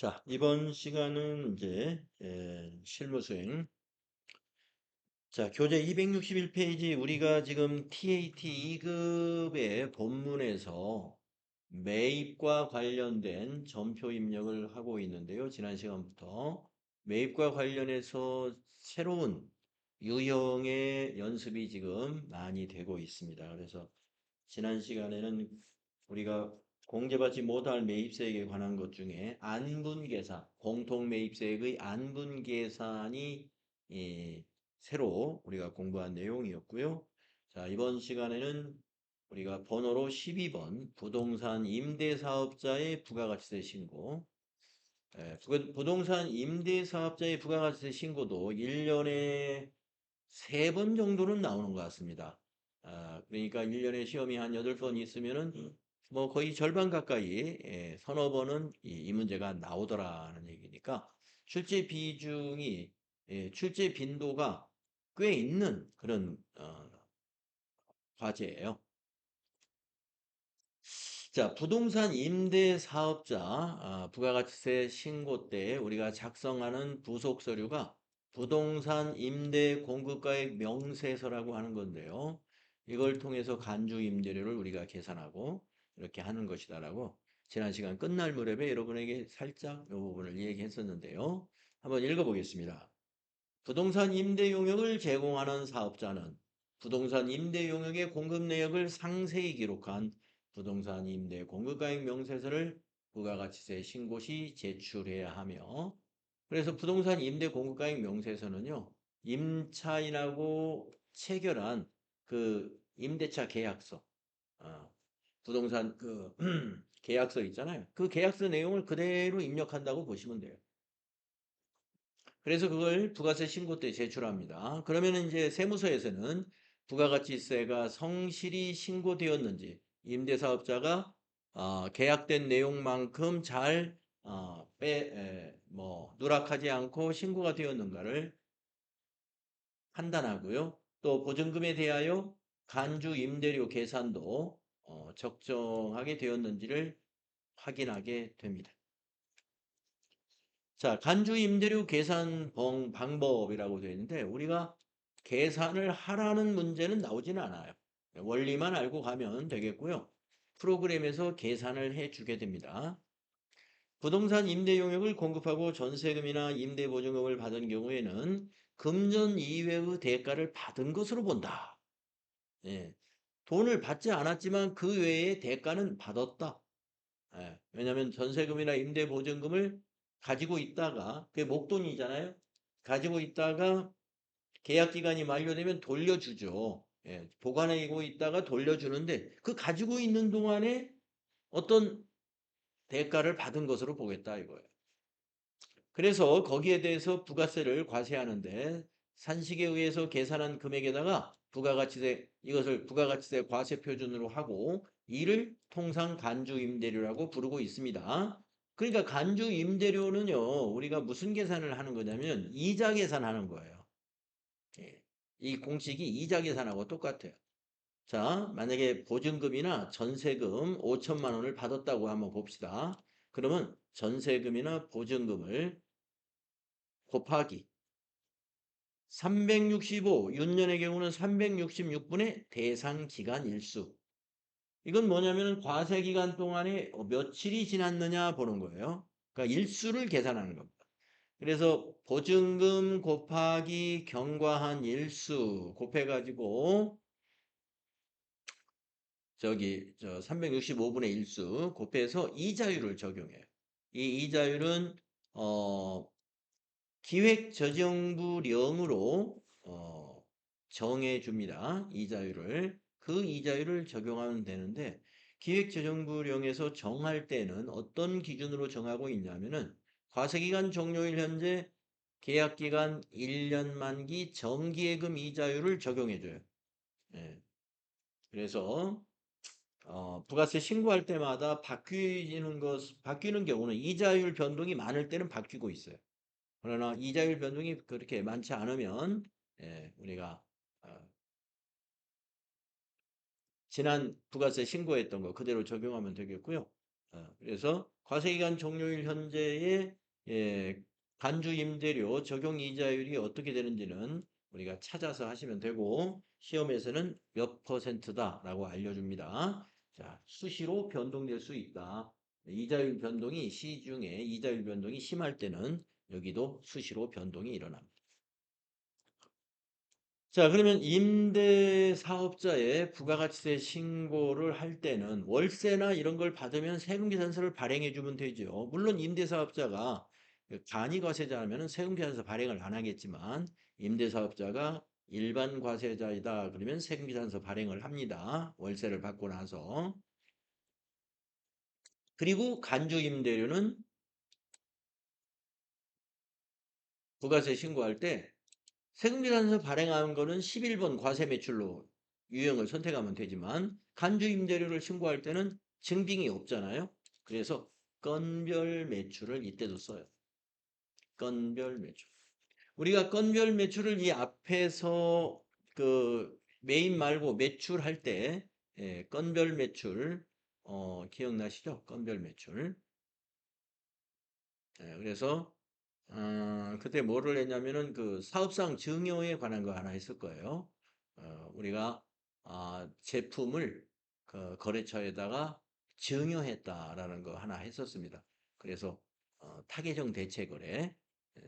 자, 이번 시간은 이제 실무 수행. 자, 교재 261페이지 우리가 지금 TAT 2급의 본문에서 매입과 관련된 점표 입력을 하고 있는데요. 지난 시간부터 매입과 관련해서 새로운 유형의 연습이 지금 많이 되고 있습니다. 그래서 지난 시간에는 우리가 공제받지 못할 매입세액에 관한 것 중에 안분계산, 공통매입세액의 안분계산이 새로 우리가 공부한 내용이었고요. 자, 이번 시간에는 우리가 번호로 12번 부동산 임대사업자의 부가가치세 신고. 부동산 임대사업자의 부가가치세 신고도 1년에 3번 정도는 나오는 것 같습니다. 그러니까 1년에 시험이 한 8번 있으면은 뭐 거의 절반 가까이 서너 번은 이 문제가 나오더라는 얘기니까 출제 비중이 출제 빈도가 꽤 있는 그런 과제예요. 자, 부동산 임대 사업자 부가가치세 신고 때 우리가 작성하는 부속 서류가 부동산 임대 공급가액 명세서라고 하는 건데요. 이걸 통해서 간주 임대료를 우리가 계산하고 이렇게 하는 것이다라고 지난 시간 끝날 무렵에 여러분에게 살짝 이 부분을 얘기했었는데요. 한번 읽어보겠습니다. 부동산 임대 용역을 제공하는 사업자는 부동산 임대 용역의 공급 내역을 상세히 기록한 부동산 임대 공급가액 명세서를 부가가치세 신고 시 제출해야 하며, 그래서 부동산 임대 공급가액 명세서는요, 임차인하고 체결한 그 임대차 계약서, 부동산 그 계약서 있잖아요. 그 계약서 내용을 그대로 입력한다고 보시면 돼요. 그래서 그걸 부가세 신고 때 제출합니다. 그러면 이제 세무서에서는 부가가치세가 성실히 신고되었는지, 임대사업자가 계약된 내용만큼 잘 누락하지 않고 신고가 되었는가를 판단하고요. 또 보증금에 대하여 간주 임대료 계산도 적정하게 되었는지를 확인하게 됩니다. 자, 간주 임대료 계산 방법이라고 되어 있는데 우리가 계산을 하라는 문제는 나오지는 않아요. 원리만 알고 가면 되겠고요. 프로그램에서 계산을 해주게 됩니다. 부동산 임대 용역을 공급하고 전세금이나 임대보증금을 받은 경우에는 금전 이외의 대가를 받은 것으로 본다. 예, 돈을 받지 않았지만 그 외에 대가는 받았다. 왜냐하면 전세금이나 임대보증금을 가지고 있다가 그게 목돈이잖아요. 가지고 있다가 계약기간이 만료되면 돌려주죠. 보관하고 있다가 돌려주는데 그 가지고 있는 동안에 어떤 대가를 받은 것으로 보겠다 이거예요. 그래서 거기에 대해서 부가세를 과세하는데 산식에 의해서 계산한 금액에다가 부가가치세 이것을 부가가치세 과세 표준으로 하고 이를 통상 간주 임대료라고 부르고 있습니다. 그러니까 간주 임대료는요. 우리가 무슨 계산을 하는 거냐면 이자 계산하는 거예요. 이 공식이 이자 계산하고 똑같아요. 자, 만약에 보증금이나 전세금 5천만 원을 받았다고 한번 봅시다. 그러면 전세금이나 보증금을 곱하기 365, 윤년의 경우는 366분의 대상 기간 일수. 이건 뭐냐면 과세 기간 동안에 며칠이 지났느냐 보는 거예요. 그러니까 일수를 계산하는 겁니다. 그래서 보증금 곱하기 경과한 일수 곱해가지고 365분의 일수 곱해서 이자율을 적용해요. 이 이자율은 기획재정부령으로 정해줍니다. 이자율을. 그 이자율을 적용하면 되는데 기획재정부령에서 정할 때는 어떤 기준으로 정하고 있냐면은 과세기간 종료일 현재 계약기간 1년 만기 정기예금 이자율을 적용해줘요. 예. 그래서 부가세 신고할 때마다 바뀌는 경우는 이자율 변동이 많을 때는 바뀌고 있어요. 그러나 이자율 변동이 그렇게 많지 않으면 우리가 지난 부가세 신고했던 거 그대로 적용하면 되겠고요. 그래서 과세기간 종료일 현재의 예, 간주 임대료 적용 이자율이 어떻게 되는지는 우리가 찾아서 하시면 되고 시험에서는 몇 %다라고 알려줍니다. 자, 수시로 변동될 수 있다. 이자율 변동이 시중에 이자율 변동이 심할 때는 여기도 수시로 변동이 일어납니다. 자, 그러면 임대 사업자의 부가가치세 신고를 할 때는 월세나 이런 걸 받으면 세금계산서를 발행해 주면 되죠. 물론 임대 사업자가 간이 과세자라면 세금계산서 발행을 안 하겠지만 임대 사업자가 일반 과세자이다 그러면 세금계산서 발행을 합니다. 월세를 받고 나서. 그리고 간주 임대료는 부가세 신고할 때 세금계산서 발행한 거는 11번 과세 매출로 유형을 선택하면 되지만 간주 임대료를 신고할 때는 증빙이 없잖아요. 그래서 건별 매출을 이때도 써요. 건별 매출. 우리가 건별 매출을 이 앞에서 그 메인 말고 매출할 때 건별 매출 기억나시죠? 건별 매출. 그래서 그때 뭐를 했냐면은 그 사업상 증여에 관한 거 하나 했을 거예요. 우리가 제품을 그 거래처에다가 증여했다라는 거 하나 했었습니다. 그래서 타개정 대체거래,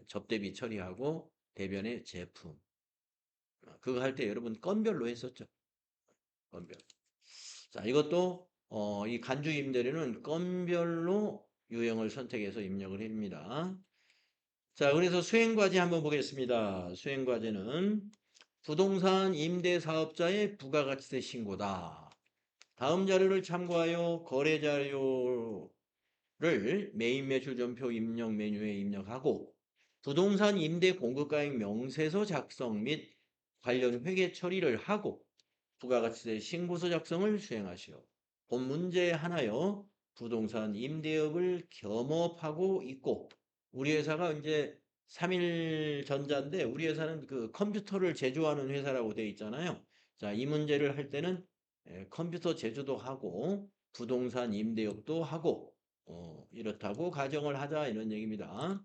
접대비 처리하고 대변의 제품. 그거 할 때 여러분 건별로 했었죠. 건별. 자, 이것도 이 간주 임대료는 건별로 유형을 선택해서 입력을 합니다. 자, 그래서 수행과제 한번 보겠습니다. 수행과제는 부동산 임대사업자의 부가가치세 신고다. 다음 자료를 참고하여 거래자료를 메인 매출전표 입력 메뉴에 입력하고 부동산 임대 공급가액 명세서 작성 및 관련 회계 처리를 하고 부가가치세 신고서 작성을 수행하시오. 본 문제에 한하여 부동산 임대업을 겸업하고 있고 우리 회사가 이제 3일전자인데 우리 회사는 그 컴퓨터를 제조하는 회사라고 되어 있잖아요. 자, 이 문제를 할 때는 컴퓨터 제조도 하고 부동산 임대업도 하고 이렇다고 가정을 하자 이런 얘기입니다.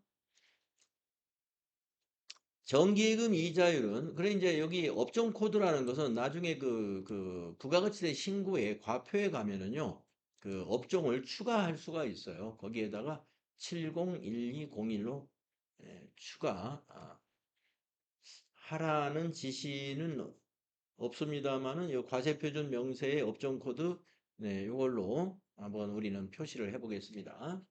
정기예금 이자율은 그래 이제 여기 업종 코드라는 것은 나중에 그 부가가치세 신고에 과표에 가면은요 그 업종을 추가할 수가 있어요. 거기에다가 701201로 추가 하라는 지시는 없습니다만은 이 과세표준 명세의 업종 코드 이걸로 한번 우리는 표시를 해보겠습니다.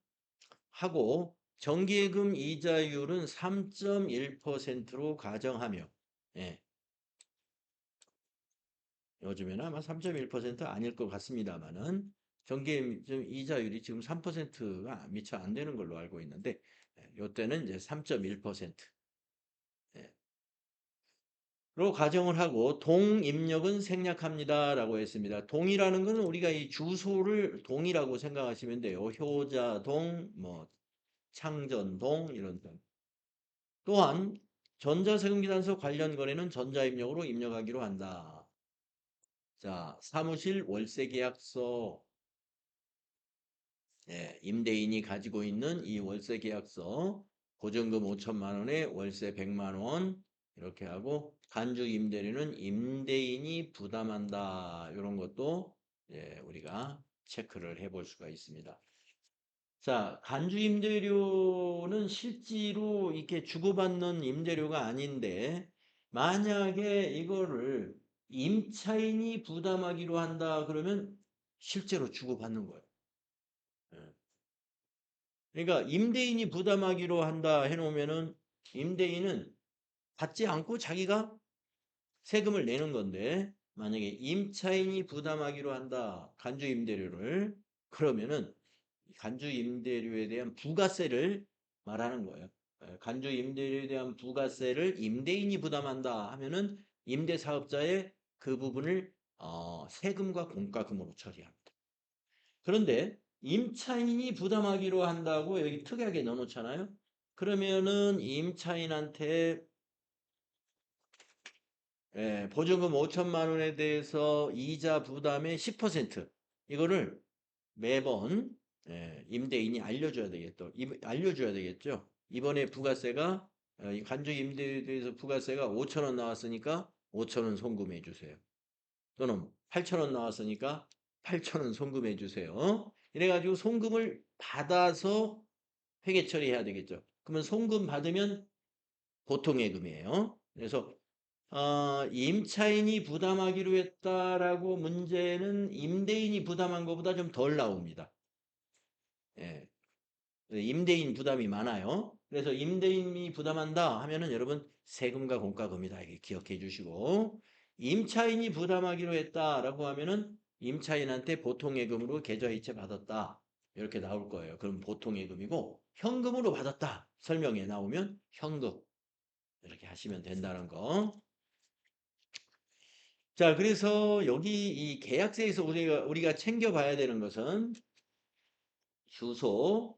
하고 정기예금 이자율은 3.1%로 가정하며 예, 요즘에는 아마 3.1% 아닐 것 같습니다만은 정기예금 이자율이 지금 3%가 미처 안 되는 걸로 알고 있는데 요때는 이제 3.1% 로 가정을 하고 동 입력은 생략합니다라고 했습니다. 동이라는 것은 우리가 이 주소를 동이라고 생각하시면 돼요. 효자동, 뭐 창전동 이런 등. 또한 전자세금계산서 관련 거래는 전자입력으로 입력하기로 한다. 자, 사무실 월세계약서 임대인이 가지고 있는 이 월세계약서 보증금 5천만 원에 월세 100만 원 이렇게 하고 간주 임대료는 임대인이 부담한다. 이런 것도 우리가 체크를 해볼 수가 있습니다. 자, 간주 임대료는 실제로 이렇게 주고받는 임대료가 아닌데 만약에 이거를 임차인이 부담하기로 한다 그러면 실제로 주고받는 거예요. 예. 그러니까 임대인이 부담하기로 한다 해놓으면은 임대인은 받지 않고 자기가 세금을 내는 건데 만약에 임차인이 부담하기로 한다 간주 임대료를 그러면은 간주 임대료에 대한 부가세를 말하는 거예요. 간주 임대료에 대한 부가세를 임대인이 부담한다 하면은 임대사업자의 그 부분을 세금과 공과금으로 처리합니다. 그런데 임차인이 부담하기로 한다고 여기 특이하게 넣어놓잖아요. 그러면은 임차인한테 보증금 5천만 원에 대해서 이자 부담의 10% 이거를 매번 예, 임대인이 알려줘야 되겠죠. 이번에 부가세가 간주 임대에 대해서 부가세가 5천 원 나왔으니까 5천 원 송금해 주세요. 또는 8천 원 나왔으니까 8천 원 송금해 주세요. 이래가지고 송금을 받아서 회계 처리해야 되겠죠. 그러면 송금 받으면 보통예금이에요. 그래서 임차인이 부담하기로 했다라고 문제는 임대인이 부담한 것보다 좀 덜 나옵니다. 예. 임대인 부담이 많아요. 그래서 임대인이 부담한다 하면은 여러분 세금과 공과금이다. 이게 기억해 주시고 임차인이 부담하기로 했다라고 하면은 임차인한테 보통예금으로 계좌이체 받았다. 이렇게 나올 거예요. 그럼 보통예금이고 현금으로 받았다. 설명에 나오면 현금. 이렇게 하시면 된다는 거. 자, 그래서 여기 이 계약서에서 우리가 챙겨봐야 되는 것은 주소,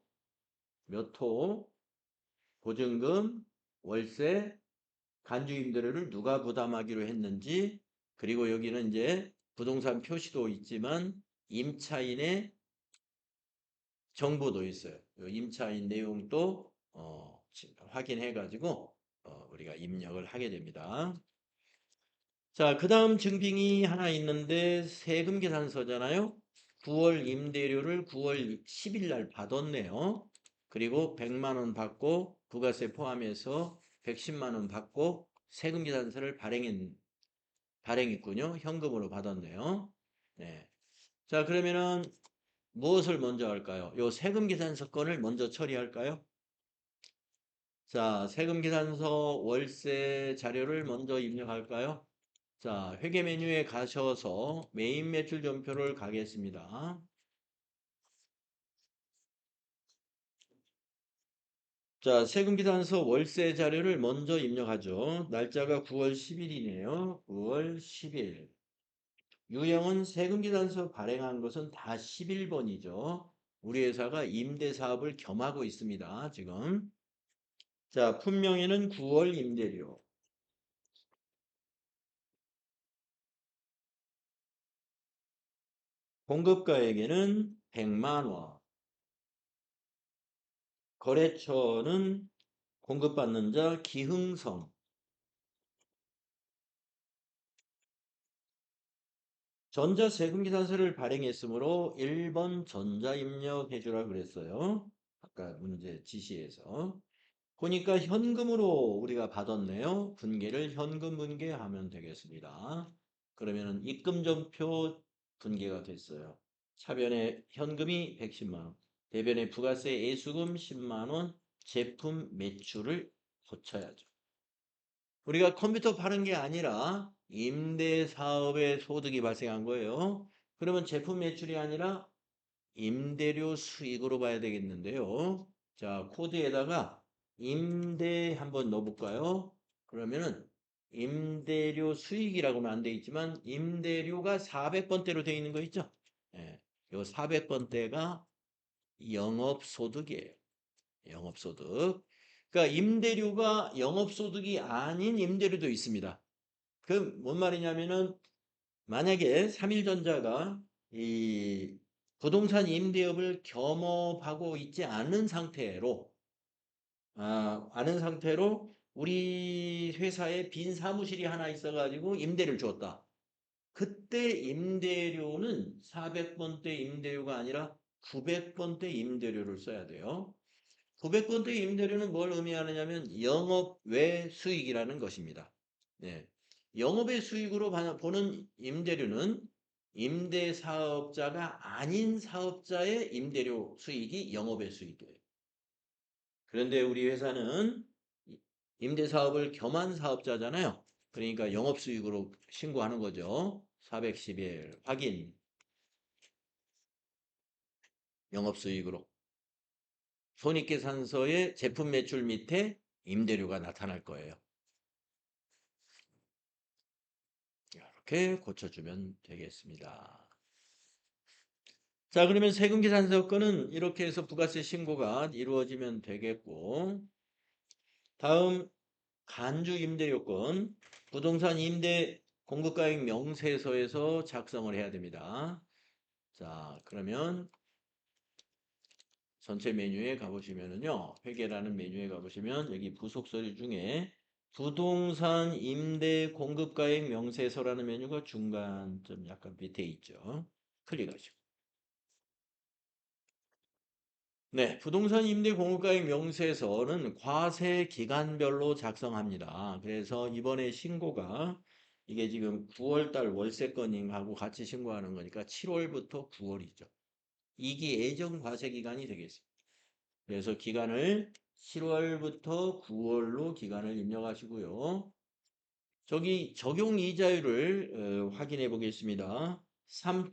몇 호, 보증금, 월세, 간주 임대료를 누가 부담하기로 했는지, 그리고 여기는 이제 부동산 표시도 있지만 임차인의 정보도 있어요. 임차인 내용도 확인해 가지고 우리가 입력을 하게 됩니다. 자, 그 다음 증빙이 하나 있는데 세금 계산서잖아요. 9월 임대료를 9월 10일 날 받았네요. 그리고 100만 원 받고 부가세 포함해서 110만 원 받고 세금 계산서를 발행했군요. 현금으로 받았네요. 네. 자, 그러면은 무엇을 먼저 할까요? 요 세금 계산서 건을 먼저 처리할까요? 자, 세금 계산서 월세 자료를 먼저 입력할까요? 자, 회계 메뉴에 가셔서 메인 매출 전표를 가겠습니다. 자, 세금계산서 월세 자료를 먼저 입력하죠. 날짜가 9월 10일이네요. 9월 10일. 유형은 세금계산서 발행한 것은 다 11번이죠. 우리 회사가 임대사업을 겸하고 있습니다. 지금. 자, 품명에는 9월 임대료. 공급가액에는 100만 원. 거래처는 공급받는 자 기흥성. 전자세금계산서를 발행했으므로 1번 전자 입력해 주라 그랬어요. 아까 문제 지시에서. 보니까 현금으로 우리가 받았네요. 분계를 현금 분계하면 되겠습니다. 그러면은 입금전표 분계가 됐어요. 차변에 현금이 110만 원, 대변에 부가세 예수금 10만 원, 제품 매출을 고쳐야죠. 우리가 컴퓨터 파는 게 아니라 임대 사업에 소득이 발생한 거예요. 그러면 제품 매출이 아니라 임대료 수익으로 봐야 되겠는데요. 자, 코드에다가 임대 한번 넣어볼까요? 그러면은 임대료 수익이라고는 안 돼 있지만 임대료가 400번대로 되어 있는 거 있죠? 예, 요 400번대가 영업소득이에요. 영업소득. 그러니까 임대료가 영업소득이 아닌 임대료도 있습니다. 그 뭔 말이냐면은 만약에 삼일전자가 이 부동산 임대업을 겸업하고 있지 않은 상태로 우리 회사에 빈 사무실이 하나 있어가지고 임대를 줬다. 그때 임대료는 400번대 임대료가 아니라 900번대 임대료를 써야 돼요. 900번대 임대료는 뭘 의미하느냐면 영업 외 수익이라는 것입니다. 네. 영업의 수익으로 보는 임대료는 임대 사업자가 아닌 사업자의 임대료 수익이 영업의 수익이에요. 그런데 우리 회사는 임대 사업을 겸한 사업자잖아요. 그러니까 영업 수익으로 신고하는 거죠. 411 확인 영업 수익으로. 손익계산서의 제품 매출 밑에 임대료가 나타날 거예요. 이렇게 고쳐주면 되겠습니다. 자, 그러면 세금계산서 건은 이렇게 해서 부가세 신고가 이루어지면 되겠고, 다음 간주 임대료건 부동산 임대 공급가액 명세서에서 작성을 해야 됩니다. 자, 그러면 전체 메뉴에 가보시면은요. 회계라는 메뉴에 가보시면 여기 부속 서류 중에 부동산 임대 공급가액 명세서라는 메뉴가 중간 좀 약간 밑에 있죠. 클릭하시고. 네, 부동산 임대 공급가액 명세서는 과세 기간별로 작성합니다. 그래서 이번에 신고가 이게 지금 9월달 월세건임하고 같이 신고하는 거니까 7월부터 9월이죠. 이게 예정 과세 기간이 되겠습니다. 그래서 기간을 7월부터 9월로 기간을 입력하시고요. 저기 적용 이자율을 확인해 보겠습니다. 3.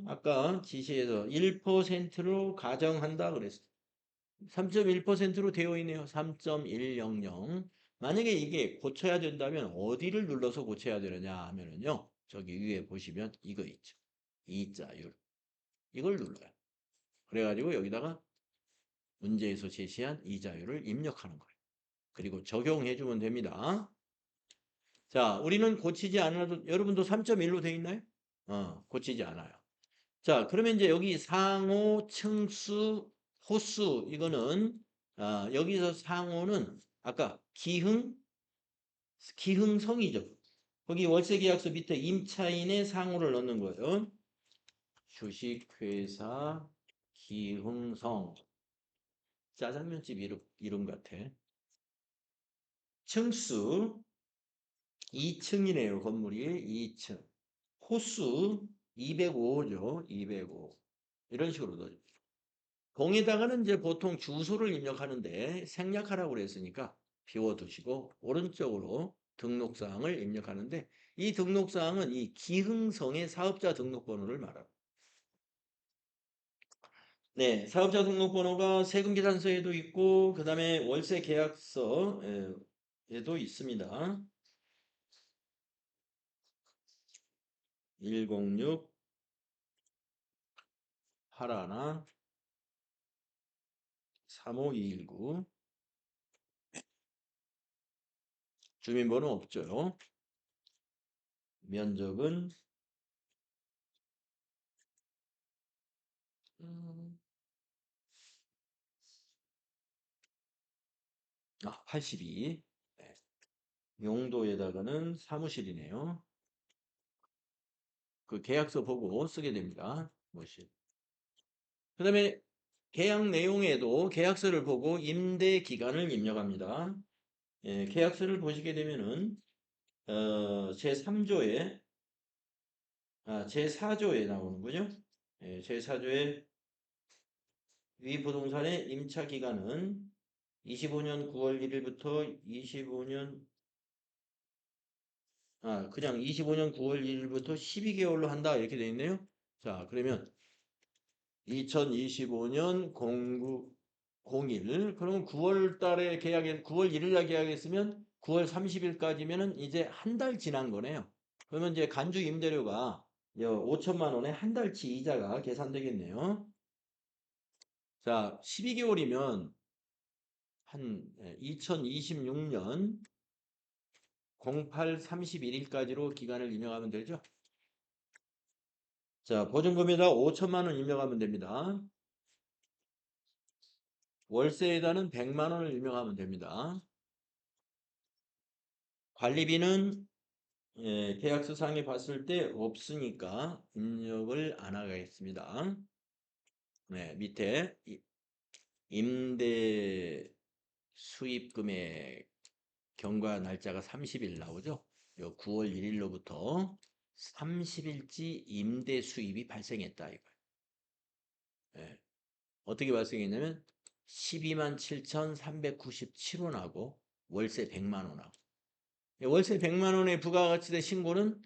아까 지시에서 1%로 가정한다 그랬어요. 3.1%로 되어 있네요. 3.100. 만약에 이게 고쳐야 된다면 어디를 눌러서 고쳐야 되느냐 하면은요. 저기 위에 보시면 이거 있죠. 이자율. 이걸 눌러요. 그래가지고 여기다가 문제에서 제시한 이자율을 입력하는 거예요. 그리고 적용해 주면 됩니다. 자, 우리는 고치지 않아도 여러분도 3.1로 돼 있나요? 고치지 않아요. 자, 그러면 이제 여기 상호, 층수, 호수 이거는 여기서 상호는 아까 기흥성이죠. 거기 월세계약서 밑에 임차인의 상호를 넣는 거예요. 주식회사 기흥성. 짜장면집 이름 같아. 층수 2층이네요. 건물이 2층. 호수 205죠. 205. 이런 식으로 넣어줍니다. 공에다가는 이제 보통 주소를 입력하는데 생략하라고 그랬으니까 비워두시고 오른쪽으로 등록사항을 입력하는데 이 등록사항은 이 기흥성의 사업자 등록번호를 말합니다. 네, 사업자 등록번호가 세금계산서에도 있고 그 다음에 월세 계약서에도 있습니다. 106 81 35219 주민번호 없죠. 면적은 82. 네. 용도에다가는 사무실이네요. 그 계약서 보고 쓰게 됩니다. 그 다음에 계약 내용에도 계약서를 보고 임대 기간을 입력합니다. 예, 계약서를 보시게 되면은 제3조에 제4조에 나오는군요. 예, 제4조에 위 부동산의 임차 기간은 25년 9월 1일부터 25년 그냥 25년 9월 1일부터 12개월로 한다 이렇게 되어 있네요. 자, 그러면 2025년 09 01 그러면 9월 달에 9월 1일 날 계약했으면 9월 30일까지면은 이제 한 달 지난 거네요. 그러면 이제 간주 임대료가 5천만 원에 한 달치 이자가 계산되겠네요. 자, 12개월이면 한 2026년 08 31일까지로 기간을 입력하면 되죠. 자, 보증금에다 5천만 원 입력하면 됩니다. 월세에다는 100만 원을 입력하면 됩니다. 관리비는 계약서상에 봤을 때 없으니까 입력을 안 하겠습니다. 네, 밑에 임대 수입금액 경과 날짜가 30일 나오죠. 요 9월 1일로부터 30일치 임대 수입이 발생했다 이거예요. 네. 어떻게 발생했냐면 12만 7,397원하고 월세 100만 원하고 월세 100만 원의 부가가치세 신고는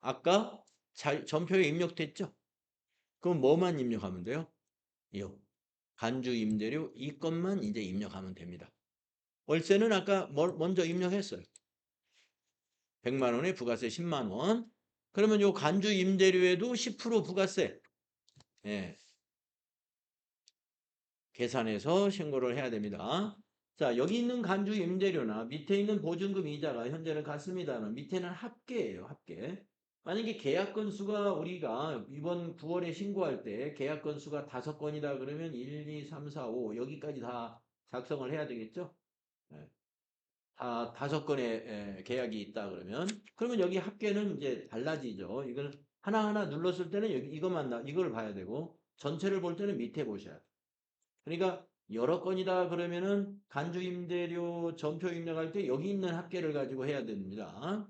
아까 전표에 입력됐죠? 그럼 뭐만 입력하면 돼요? 요 간주 임대료 이 것만 이제 입력하면 됩니다. 월세는 아까 먼저 입력했어요. 100만 원에 부가세 10만 원. 그러면 요 간주 임대료에도 10% 부가세. 예. 계산해서 신고를 해야 됩니다. 자, 여기 있는 간주 임대료나 밑에 있는 보증금 이자가 현재는 같습니다는 밑에는 합계예요, 합계. 만약에 계약 건수가 우리가 이번 9월에 신고할 때 계약 건수가 5건이다 그러면 1, 2, 3, 4, 5 여기까지 다 작성을 해야 되겠죠? 예, 다 5건의 계약이 있다 그러면 여기 합계는 이제 달라지죠. 이걸 하나하나 눌렀을 때는 여기 이걸 봐야 되고 전체를 볼 때는 밑에 보셔야 돼요. 그러니까 여러 건이다 그러면은 간주 임대료 전표 입력할 때 여기 있는 합계를 가지고 해야 됩니다.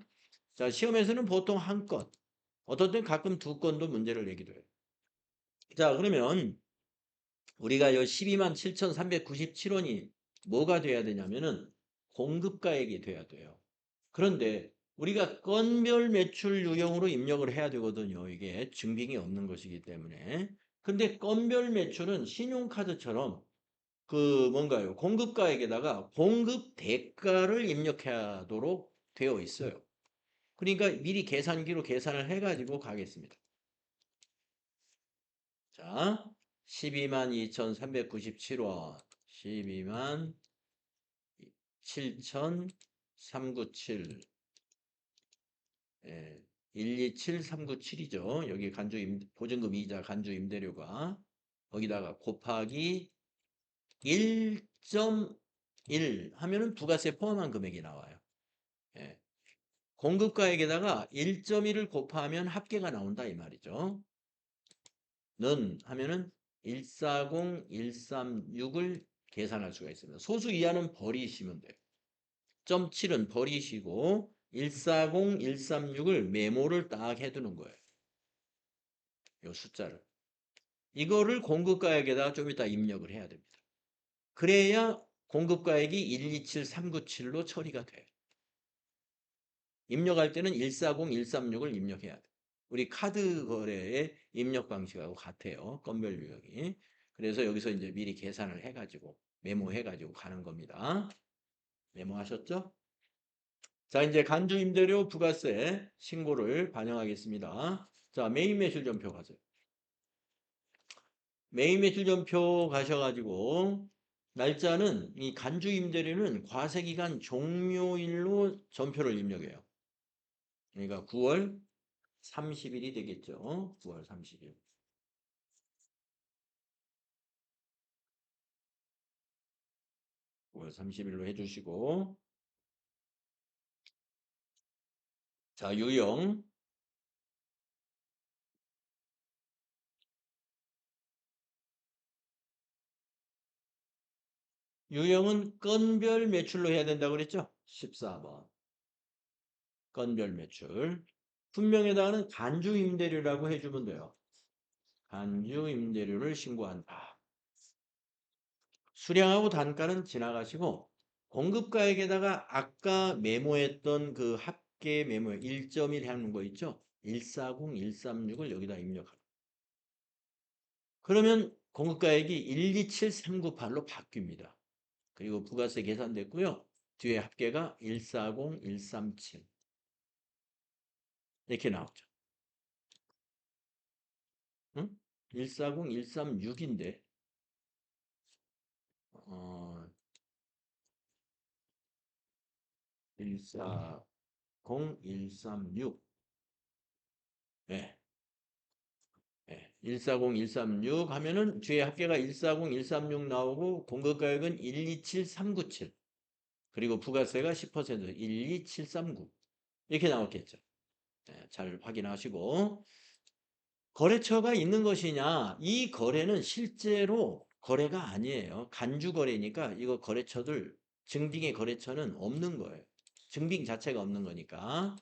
자, 시험에서는 보통 한 건, 어떤 땐 가끔 2건도 문제를 내기도 해요. 자, 그러면 우리가 요 12만 7,397원이 뭐가 돼야 되냐면은 공급가액이 돼야 돼요. 그런데 우리가 건별 매출 유형으로 입력을 해야 되거든요. 이게 증빙이 없는 것이기 때문에. 근데 건별 매출은 신용카드처럼 뭔가요? 공급가액에다가 공급 대가를 입력하도록 되어 있어요. 그러니까 미리 계산기로 계산을 해가지고 가겠습니다. 자, 12만 2,397원, 12만 7,397, 127397이죠. 여기 보증금 이자 간주 임대료가 거기다가 곱하기 1.1 하면은 부가세 포함한 금액이 나와요. 예. 공급가액에다가 1.1을 곱하면 합계가 나온다 이 말이죠. 는 하면은 140, 136을 계산할 수가 있습니다. 소수 이하는 버리시면 돼요. 0.7은 버리시고 140, 136을 메모를 딱 해두는 거예요. 이 숫자를. 이거를 공급가액에다가 좀 이따 입력을 해야 됩니다. 그래야 공급가액이 127397로 처리가 돼요. 입력할 때는 140, 136을 입력해야 돼요. 우리 카드 거래의 입력 방식하고 같아요. 건별 유형이. 그래서 여기서 이제 미리 계산을 해가지고 메모해가지고 가는 겁니다. 메모하셨죠? 자, 이제 간주 임대료 부가세 신고를 반영하겠습니다. 자, 메인 매출전표 가세요. 메인 매출전표 가셔가지고 날짜는 이 간주 임대료는 과세기간 종료일로 전표를 입력해요. 그러니까 9월 30일이 되겠죠. 9월 30일. 9월 30일로 해주시고 자, 유형. 유형은 건별 매출로 해야 된다고 그랬죠? 14번. 건별 매출. 분명에다가는 간주 임대료라고 해주면 돼요. 간주 임대료를 신고한다. 수량하고 단가는 지나가시고 공급가액에다가 아까 메모했던 그 합계 메모 1.1 하는 거 있죠? 140, 136을 여기다 입력하고 그러면 공급가액이 127398로 바뀝니다. 그리고 부가세 계산됐고요. 뒤에 합계가 140, 137 이렇게 나오죠. 응? 140, 136인데 140, 136 네. 네. 140, 136 하면은 뒤에 합계가 140, 136 나오고 공급가액은 127397 그리고 부가세가 10% 12739 이렇게 나왔겠죠. 네, 잘 확인하시고 거래처가 있는 것이냐 이 거래는 실제로 거래가 아니에요. 간주 거래니까 이거 거래처들 증빙의 거래처는 없는 거예요. 증빙 자체가 없는 거니까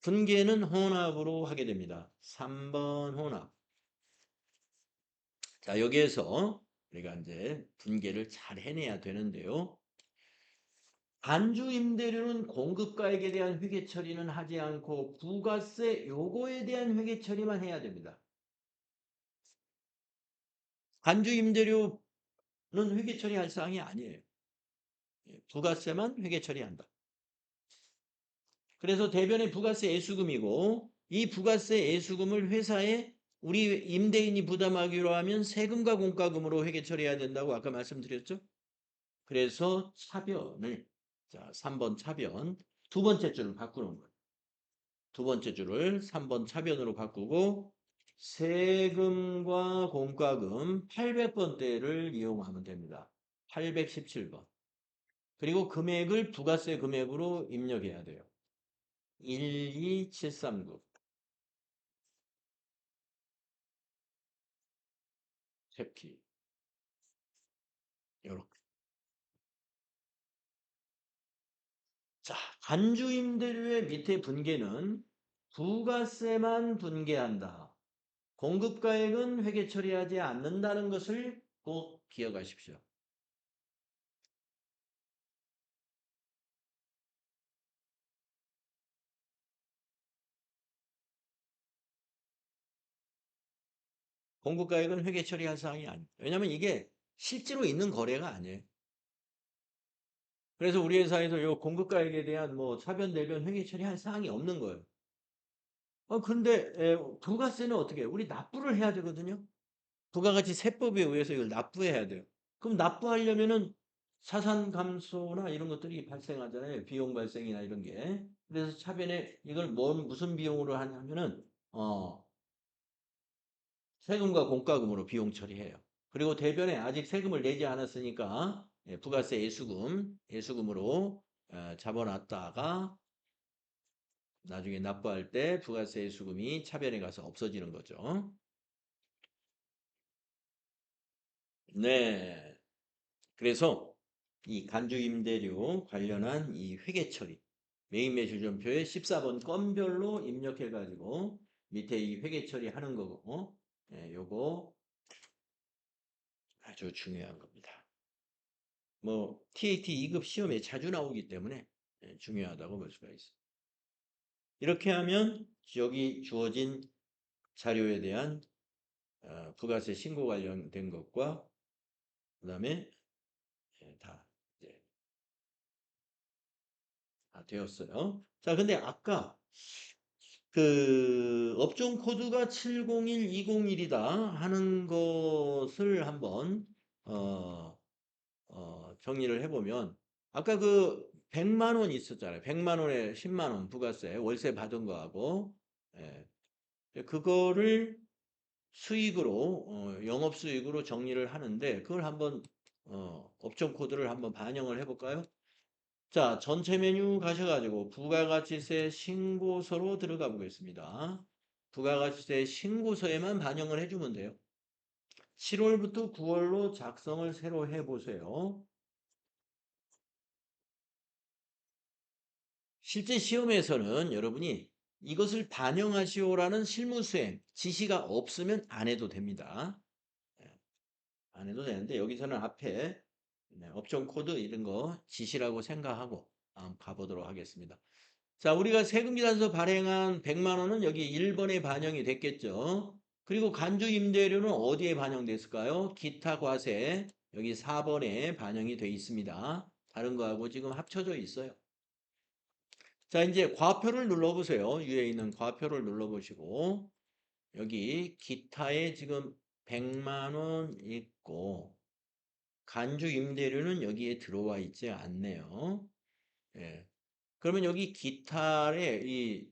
분계는 혼합으로 하게 됩니다. 3번 혼합. 자, 여기에서 우리가 이제 분계를 잘 해내야 되는데요. 간주 임대료는 공급가액에 대한 회계 처리는 하지 않고 부가세 요거에 대한 회계 처리만 해야 됩니다. 간주 임대료는 회계 처리할 사항이 아니에요. 부가세만 회계 처리한다. 그래서 대변의 부가세 애수금이고 이 부가세 애수금을 회사에 우리 임대인이 부담하기로 하면 세금과 공과금으로 회계 처리해야 된다고 아까 말씀드렸죠? 그래서 차변을 자 3번 차변 두 번째 줄을 바꾸는 거예요. 두 번째 줄을 3번 차변으로 바꾸고 세금과 공과금 800번대를 이용하면 됩니다. 817번. 그리고 금액을 부가세 금액으로 입력해야 돼요. 12739. 세키. 요렇게. 자, 간주임대료의 밑에 분계는 부가세만 분계한다. 공급가액은 회계 처리하지 않는다는 것을 꼭 기억하십시오. 공급가액은 회계 처리할 사항이 아니에요. 왜냐하면 이게 실제로 있는 거래가 아니에요. 그래서 우리 회사에서 요 공급가액에 대한 뭐 차변, 대변 회계 처리할 사항이 없는 거예요. 근데 부가세는 어떻게 해요? 우리 납부를 해야 되거든요. 부가가치 세법에 의해서 이걸 납부해야 돼요. 그럼 납부하려면은 자산 감소나 이런 것들이 발생하잖아요. 비용 발생이나 이런 게. 그래서 차변에 이걸 무슨 비용으로 하냐면은 세금과 공과금으로 비용 처리해요. 그리고 대변에 아직 세금을 내지 않았으니까 부가세 예수금으로 잡아놨다가 나중에 납부할 때 부가세 예수금이 차변에 가서 없어지는 거죠. 네. 그래서 이 간주임대료 관련한 이 회계 처리 메인 매출전표에 14번 건별로 입력해가지고 밑에 이 회계 처리하는 거고 요거 아주 중요한 겁니다. 뭐 TAT 2급 시험에 자주 나오기 때문에 중요하다고 볼 수가 있어요. 이렇게 하면 여기 주어진 자료에 대한 부가세 신고 관련된 것과 그 다음에 다 이제 다 되었어요. 자, 근데 아까 그 업종 코드가 701201이다 하는 것을 한번 정리를 해보면 아까 그 100만 원 있었잖아요. 100만 원에 10만 원 부가세 월세 받은 거하고 그거를 수익으로 영업수익으로 정리를 하는데 그걸 한번 업종 코드를 한번 반영을 해볼까요? 자, 전체 메뉴 가셔가지고 부가가치세 신고서로 들어가 보겠습니다. 부가가치세 신고서에만 반영을 해주면 돼요. 7월부터 9월로 작성을 새로 해보세요. 실제 시험에서는 여러분이 이것을 반영하시오라는 실무수행 지시가 없으면 안 해도 됩니다. 안 해도 되는데 여기서는 앞에 업종 코드 이런 거 지시라고 생각하고 한번 가보도록 하겠습니다. 자, 우리가 세금비단서 발행한 100만 원은 여기 1번에 반영이 됐겠죠. 그리고 간주 임대료는 어디에 반영됐을까요? 기타 과세 여기 4번에 반영이 돼 있습니다. 다른 거하고 지금 합쳐져 있어요. 자, 이제 과표를 눌러보세요. 위에 있는 과표를 눌러보시고 여기 기타에 지금 100만 원 있고 간주 임대료는 여기에 들어와 있지 않네요. 예. 그러면 여기 기타에 이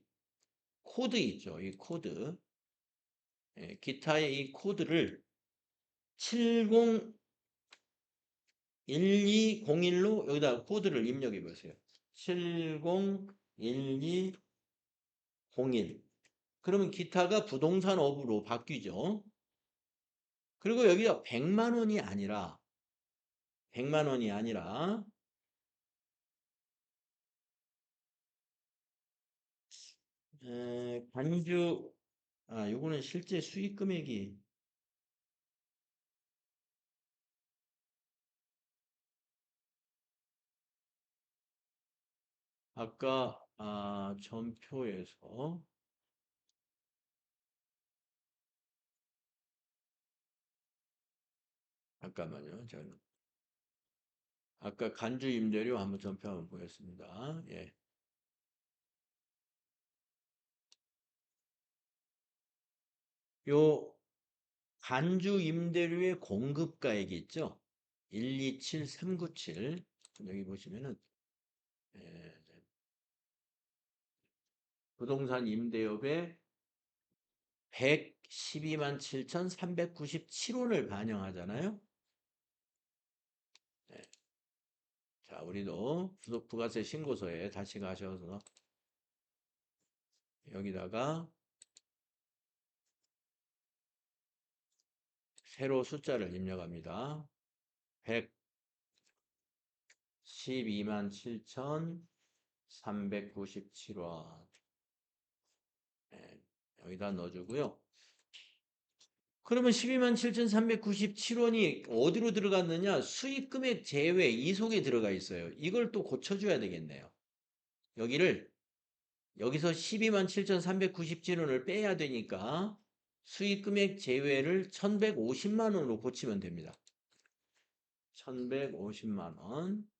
코드 있죠. 이 코드. 예, 기타의 이 코드를 701201로 여기다 코드를 입력해 보세요. 701201. 그러면 기타가 부동산 업으로 바뀌죠. 그리고 여기가 100만 원이 아니라 100만 원이 아니라 관주 요거는 실제 수익 금액이 아까 전표에서 잠깐만요. 제가 아까 간주 임대료 한번 전표 한번 보겠습니다. 예. 요 간주 임대료의 공급가액이 있죠. 127397 여기 보시면은 예, 부동산 임대업에 112만 7,397원을 반영하잖아요. 네. 자, 우리도 부가세 신고서에 다시 가셔서 여기다가 새로 숫자를 입력합니다. 112만 7,397원. 네, 여기다 넣어주고요. 그러면 12만 7,397원이 어디로 들어갔느냐? 수익금액 제외 이 속에 들어가 있어요. 이걸 또 고쳐줘야 되겠네요. 여기서 12만 7,397원을 빼야 되니까 수익금액 제외를 1,150만 원으로 고치면 됩니다. 1,150만 원.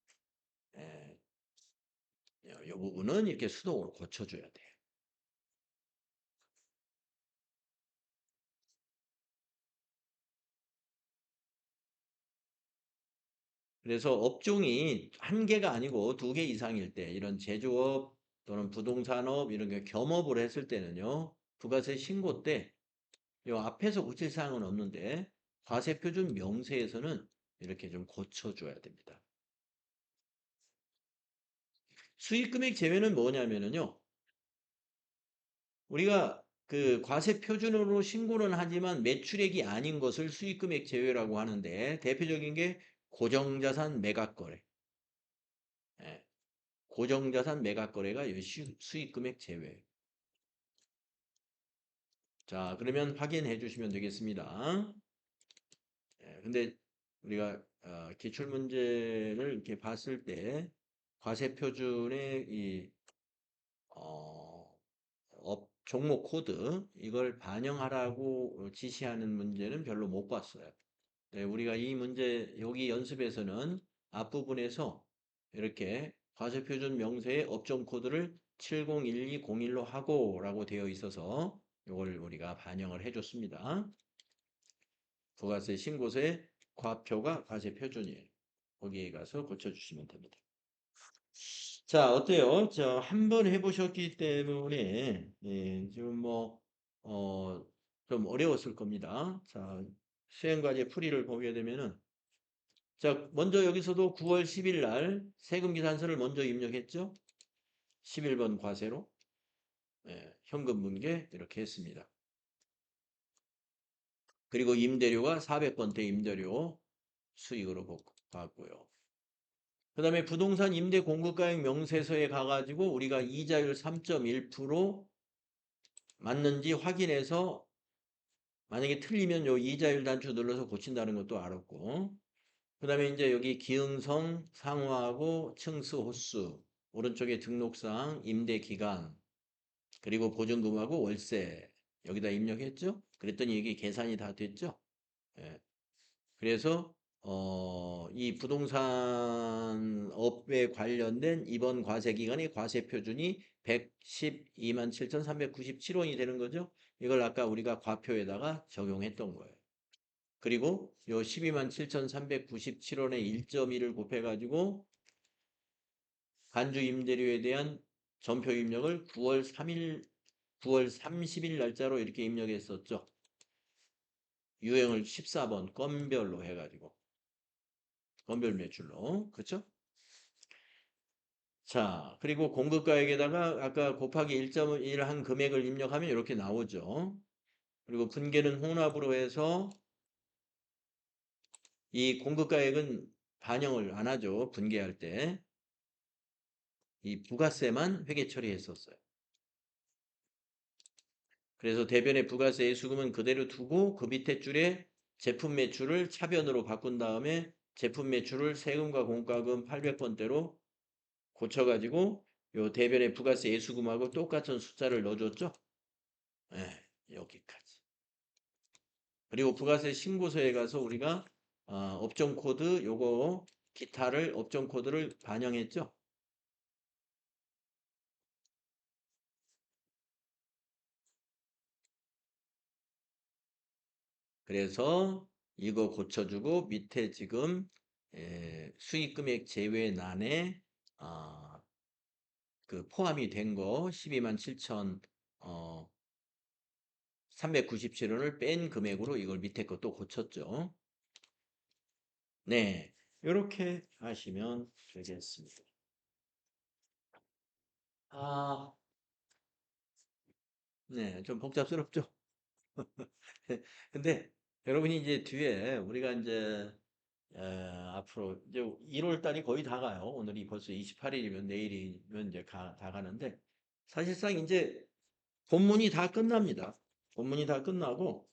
예, 이 부분은 이렇게 수동으로 고쳐줘야 돼요. 그래서 업종이 한 개가 아니고 두 개 이상일 때 이런 제조업 또는 부동산업 이런 게 겸업을 했을 때는요. 부가세 신고 때 이 앞에서 고칠 사항은 없는데 과세표준 명세에서는 이렇게 좀 고쳐줘야 됩니다. 수익금액 제외는 뭐냐면요. 우리가 그 과세 표준으로 신고는 하지만 매출액이 아닌 것을 수익금액 제외라고 하는데 대표적인 게 고정자산 매각거래. 예, 고정자산 매각거래가 수익금액 제외. 자, 그러면 확인해 주시면 되겠습니다. 예, 근데 우리가 기출문제를 이렇게 봤을 때 과세 표준의 이 종목 코드 이걸 반영하라고 지시하는 문제는 별로 못 봤어요. 네, 우리가 이 문제 여기 연습에서는 앞부분에서 이렇게 과세표준 명세의 업종 코드를 701201로 하고라고 되어 있어서 이걸 우리가 반영을 해줬습니다. 부가세 신고서의 과표가 과세표준이에요. 거기에 가서 고쳐주시면 됩니다. 자, 어때요? 한 번 해보셨기 때문에, 예, 지금 좀 어려웠을 겁니다. 자, 수행과제 풀이를 보게 되면은, 자, 먼저 여기서도 9월 10일 날 세금계산서를 먼저 입력했죠? 11번 과세로, 예, 현금 분계 이렇게 했습니다. 그리고 임대료가 400번대 임대료 수익으로 봤고요. 그 다음에 부동산 임대 공급가액 명세서에 가가지고 우리가 이자율 3.1% 맞는지 확인해서 만약에 틀리면 요 이자율 단추 눌러서 고친다는 것도 알았고 그 다음에 이제 여기 기흥성 상호하고 층수 호수 오른쪽에 등록사항 임대기간 그리고 보증금하고 월세 여기다 입력했죠. 그랬더니 이게 계산이 다 됐죠. 예. 그래서 이 부동산업에 관련된 이번 과세기간의 과세표준이 112만 7,397원이 되는 거죠. 이걸 아까 우리가 과표에다가 적용했던 거예요. 그리고 요 12만 7,397원에 1.1을 곱해가지고 간주 임대료에 대한 전표 입력을 9월 30일 날짜로 이렇게 입력했었죠. 유형을 14번 건별로 해가지고. 건별 매출로. 그쵸? 자, 그리고 공급가액에다가 아까 곱하기 1.1 한 금액을 입력하면 이렇게 나오죠. 그리고 분계는 혼합으로 해서 이 공급가액은 반영을 안 하죠. 분계할 때. 이 부가세만 회계 처리했었어요. 그래서 대변의 부가세 예수금은 그대로 두고 그 밑에 줄에 제품 매출을 차변으로 바꾼 다음에 제품 매출을 세금과 공과금 800번대로 고쳐가지고 요 대변의 부가세 예수금하고 똑같은 숫자를 넣어줬죠. 네, 여기까지. 그리고 부가세 신고서에 가서 우리가 업종 코드 요거 기타를 업종 코드를 반영했죠. 그래서 이거 고쳐주고 밑에 지금 수익금액 제외란에 그 포함이 된 거 12만 7천 397원을 뺀 금액으로 이걸 밑에 것도 고쳤죠. 네. 이렇게 하시면 되겠습니다. 아, 네. 좀 복잡스럽죠? 근데 여러분이 이제 뒤에 우리가 이제 앞으로 이제 1월 달이 거의 다 가요. 오늘이 벌써 28일이면 내일이면 이제 다 가는데 사실상 이제 본문이 다 끝납니다. 본문이 다 끝나고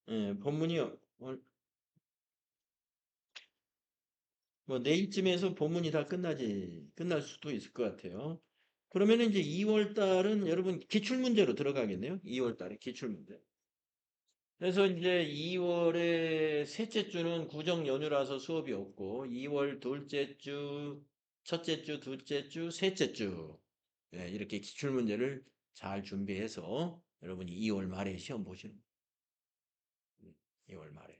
본문이 뭐 내일쯤에서 본문이 다 끝날 수도 있을 것 같아요. 그러면 이제 2월 달은 여러분 기출문제로 들어가겠네요. 2월 달에 기출문제. 그래서 이제 2월의 셋째 주는 구정 연휴라서 수업이 없고 2월 둘째 주, 첫째 주, 둘째 주, 셋째 주 이렇게 기출 문제를 잘 준비해서 여러분이 2월 말에 시험 보시는 2월 말에.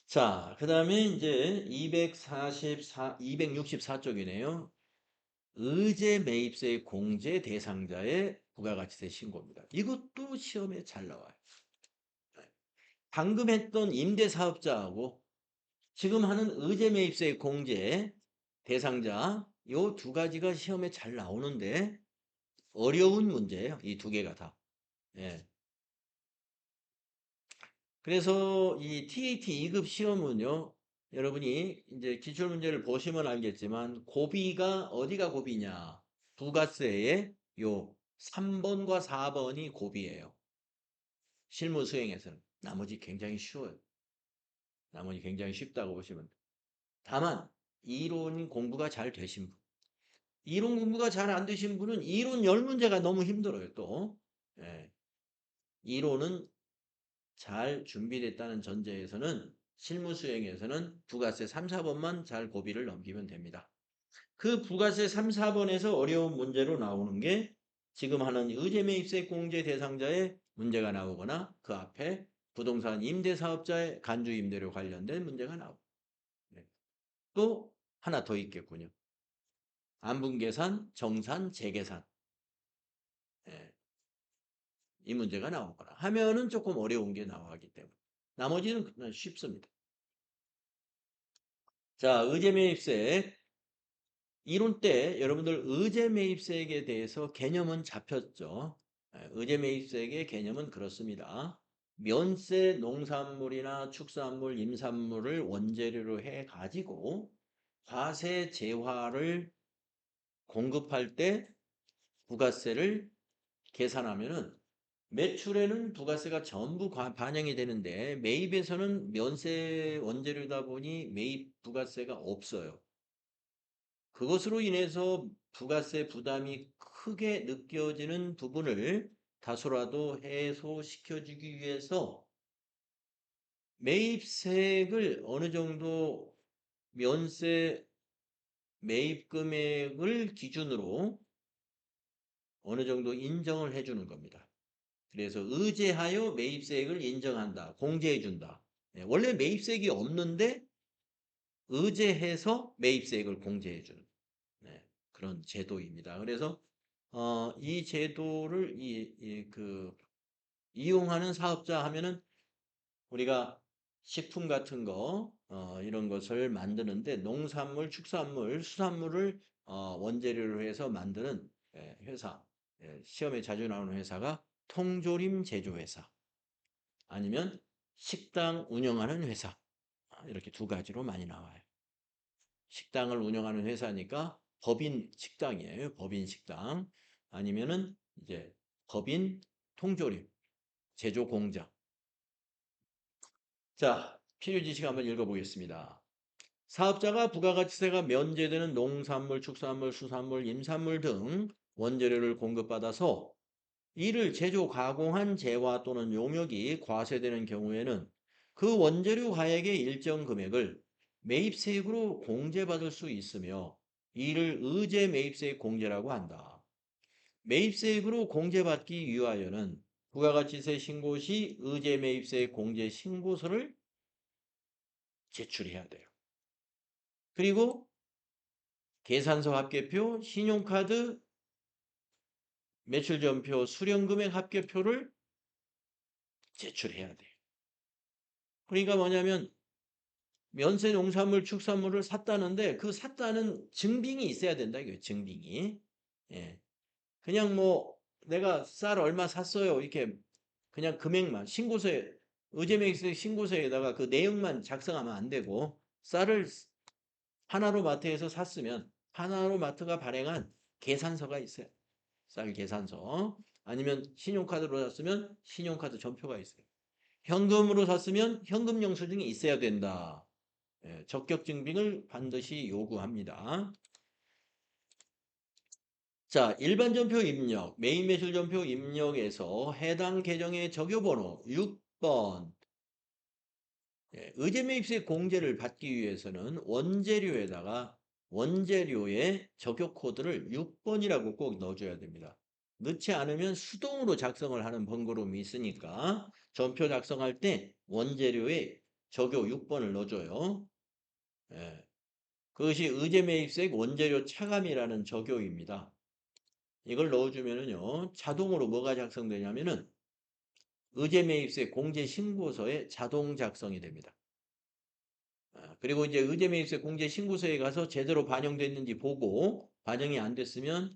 자, 그다음에 이제 264쪽이네요. 의제 매입세 공제 대상자의 부가가치세 신고입니다. 이것도 시험에 잘 나와요. 방금 했던 임대사업자하고 지금 하는 의제 매입세 공제 대상자 요 두 가지가 시험에 잘 나오는데 어려운 문제예요. 이 두 개가 다. 예. 그래서 이 TAT 2급 시험은요. 여러분이 이제 기출 문제를 보시면 알겠지만 고비가 어디가 고비냐? 부가세의 요 3번과 4번이 고비예요. 실무 수행에서는 나머지 굉장히 쉬워요. 나머지 굉장히 쉽다고 보시면 돼요. 다만 이론 공부가 잘 되신 분. 이론 공부가 잘 안 되신 분은 이론 10문제가 너무 힘들어요, 또. 예. 이론은 잘 준비됐다는 전제에서는 실무 수행에서는 부가세 3, 4번만 잘 고비를 넘기면 됩니다. 그 부가세 3, 4번에서 어려운 문제로 나오는 게 지금 하는 의제매입세 공제 대상자의 문제가 나오거나 그 앞에 부동산 임대사업자의 간주임대료 관련된 문제가 나오고 네. 또 하나 더 있겠군요. 안분계산, 정산, 재계산 예. 이 문제가 나오거나 하면은 조금 어려운 게 나오기 때문에 나머지는 그냥 쉽습니다. 자, 의제매입세 이론 때 여러분들 의제매입세액에 대해서 개념은 잡혔죠. 의제매입세액의 개념은 그렇습니다. 면세 농산물이나 축산물, 임산물을 원재료로 해 가지고 과세 재화를 공급할 때 부가세를 계산하면은 매출에는 부가세가 전부 반영이 되는데 매입에서는 면세 원재료다 보니 매입 부가세가 없어요. 그것으로 인해서 부가세 부담이 크게 느껴지는 부분을 다소라도 해소시켜주기 위해서 매입세액을 어느 정도 면세 매입 금액을 기준으로 어느 정도 인정을 해주는 겁니다. 그래서 의제하여 매입세액을 인정한다. 공제해준다. 원래 매입세액이 없는데 의제해서 매입세액을 공제해주는 그런 제도입니다. 그래서 이 제도를 이용하는 사업자 하면은 우리가 식품 같은 거 이런 것을 만드는데 농산물, 축산물, 수산물을 원재료로 해서 만드는 회사 시험에 자주 나오는 회사가 통조림 제조회사 아니면 식당 운영하는 회사 이렇게 두 가지로 많이 나와요. 식당을 운영하는 회사니까 법인 식당이에요. 법인 식당 아니면은 이제 법인 통조림 제조 공장. 자, 필요 지식 한번 읽어보겠습니다. 사업자가 부가가치세가 면제되는 농산물, 축산물, 수산물, 임산물 등 원재료를 공급받아서 이를 제조 가공한 재화 또는 용역이 과세되는 경우에는 그 원재료 가액의 일정 금액을 매입세액으로 공제받을 수 있으며 이를 의제 매입세액 공제라고 한다. 매입세액으로 공제받기 위하여는 부가가치세 신고 시 의제 매입세 공제 신고서를 제출해야 돼요. 그리고 계산서 합계표, 신용카드 매출전표, 수령금액 합계표를 제출해야 돼요. 그러니까 뭐냐면 면세 농산물, 축산물을 샀다는데 그 샀다는 증빙이 있어야 된다 이거예요. 증빙이. 예. 그냥 뭐 내가 쌀 얼마 샀어요. 이렇게 그냥 금액만 신고서에 의제매입세 신고서에다가 그 내용만 작성하면 안 되고 쌀을 하나로 마트에서 샀으면 하나로 마트가 발행한 계산서가 있어요. 쌀 계산서. 아니면 신용카드로 샀으면 신용카드 전표가 있어요. 현금으로 샀으면 현금 영수증이 있어야 된다. 예, 적격 증빙을 반드시 요구합니다. 자, 일반 전표 입력, 메인 매출 전표 입력에서 해당 계정의 적요번호 6번. 예, 의제매입세 공제를 받기 위해서는 원재료에다가 원재료의 적요 코드를 6번이라고 꼭 넣어줘야 됩니다. 넣지 않으면 수동으로 작성을 하는 번거로움이 있으니까 전표 작성할 때 원재료에 적요 6번을 넣어줘요. 예, 그것이 의제매입세 원재료 차감이라는 적요입니다. 이걸 넣어주면은요, 자동으로 뭐가 작성되냐면은 의제매입세 공제신고서에 자동 작성이 됩니다. 그리고 이제 의제매입세 공제신고서에 가서 제대로 반영됐는지 보고 반영이 안 됐으면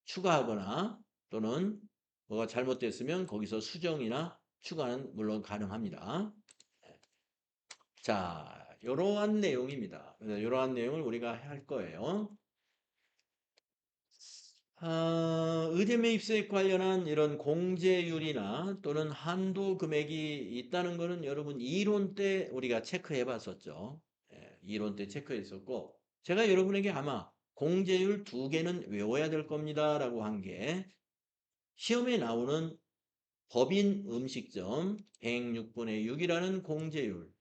추가하거나 또는 뭐가 잘못됐으면 거기서 수정이나 추가는 물론 가능합니다. 자, 이러한 내용입니다. 이러한 내용을 우리가 할 거예요. 의제 매입세 관련한 이런 공제율이나 또는 한도 금액이 있다는 것은 여러분 이론 때 우리가 체크해 봤었죠. 예, 이론 때 체크했었고 제가 여러분에게 아마 공제율 2개는 외워야 될 겁니다 라고 한 게 시험에 나오는 법인 음식점 106분의 6이라는 공제율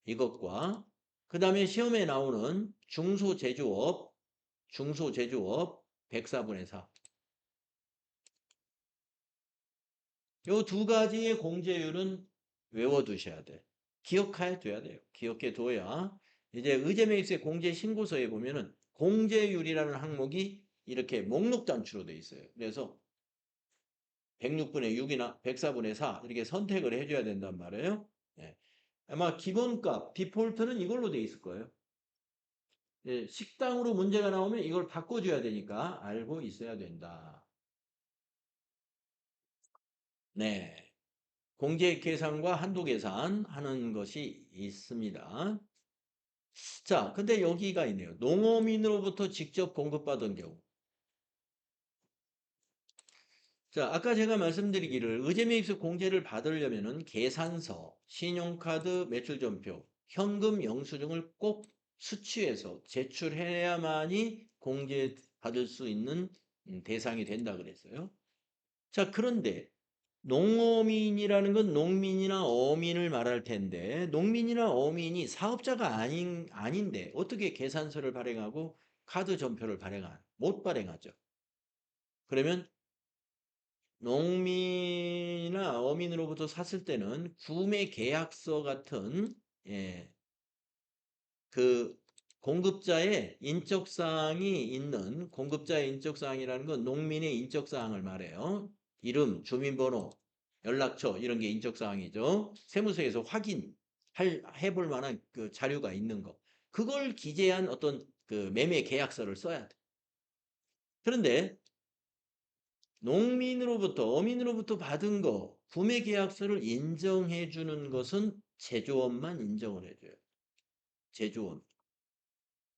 이것과 그 다음에 시험에 나오는 중소제조업 104분의 4 요 두 가지의 공제율은 외워두셔야 돼. 기억해 둬야 돼요. 기억해 둬야 이제 의제매입세 공제신고서에 보면은 공제율이라는 항목이 이렇게 목록 단추로 돼 있어요. 그래서 106분의 6이나 104분의 4 이렇게 선택을 해줘야 된단 말이에요. 예. 아마 기본값, 디폴트는 이걸로 돼 있을 거예요. 예, 식당으로 문제가 나오면 이걸 바꿔줘야 되니까 알고 있어야 된다. 네. 공제 계산과 한도 계산 하는 것이 있습니다. 자, 근데 여기가 있네요. 농어민으로부터 직접 공급받은 경우. 자, 아까 제가 말씀드리기를 의제매입세 공제를 받으려면은 계산서, 신용카드 매출전표, 현금 영수증을 꼭 수취해서 제출해야만이 공제받을 수 있는 대상이 된다 그랬어요. 자, 그런데 농어민이라는 건 농민이나 어민을 말할 텐데 농민이나 어민이 사업자가 아닌데 어떻게 계산서를 발행하고 카드 전표를 못 발행하죠. 그러면 농민이나 어민으로부터 샀을 때는 구매 계약서 같은 예, 그 공급자의 인적사항이 있는 공급자의 인적사항이라는 건 농민의 인적사항을 말해요. 이름, 주민번호, 연락처 이런 게 인적사항이죠. 세무서에서 해볼 만한 그 자료가 있는 거. 그걸 기재한 어떤 그 매매 계약서를 써야 돼. 그런데 농민으로부터 어민으로부터 받은 거 구매 계약서를 인정해 주는 것은 제조업만 인정을 해줘요. 제조업.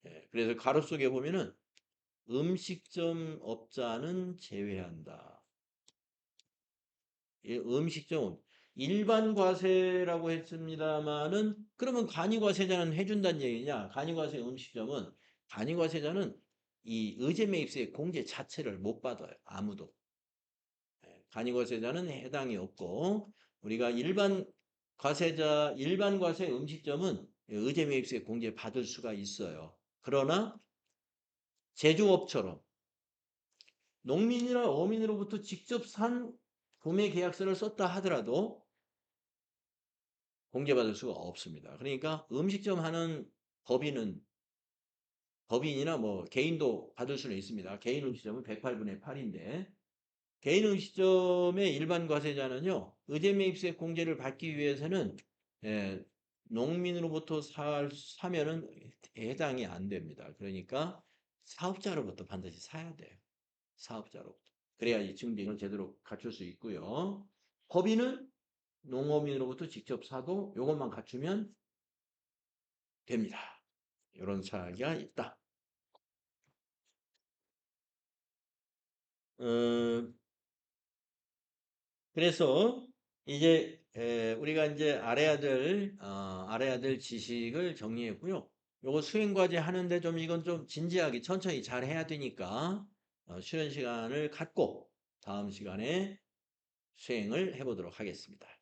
예, 그래서 가로 속에 보면은 음식점 업자는 제외한다. 음식점 일반 과세라고 했습니다마는 그러면 간이과세자는 해준다는 얘기냐? 간이과세 음식점은 간이과세자는 이 의제매입세 공제 자체를 못 받아요. 아무도. 간이과세자는 해당이 없고 우리가 일반 과세 음식점은 의제매입세 공제 받을 수가 있어요. 그러나 제조업처럼 농민이나 어민으로부터 직접 산 구매 계약서를 썼다 하더라도 공제받을 수가 없습니다. 그러니까 음식점 하는 법인이나 뭐 개인도 받을 수는 있습니다. 개인 음식점은 108분의 8인데 개인 음식점의 일반 과세자는요. 의제매입세 공제를 받기 위해서는 예, 농민으로부터 사면은 해당이 안 됩니다. 그러니까 사업자로부터 반드시 사야 돼요. 사업자로부터. 그래야지 증빙을 제대로 갖출 수 있고요. 법인은 농업인으로부터 직접 사도 이것만 갖추면 됩니다. 이런 차이가 있다. 어, 그래서 이제 우리가 이제 알아야 될 지식을 정리했고요. 요거 수행과제 하는데 좀 이건 좀 진지하게 천천히 잘 해야 되니까 쉬는 시간을 갖고 다음 시간에 수행을 해보도록 하겠습니다.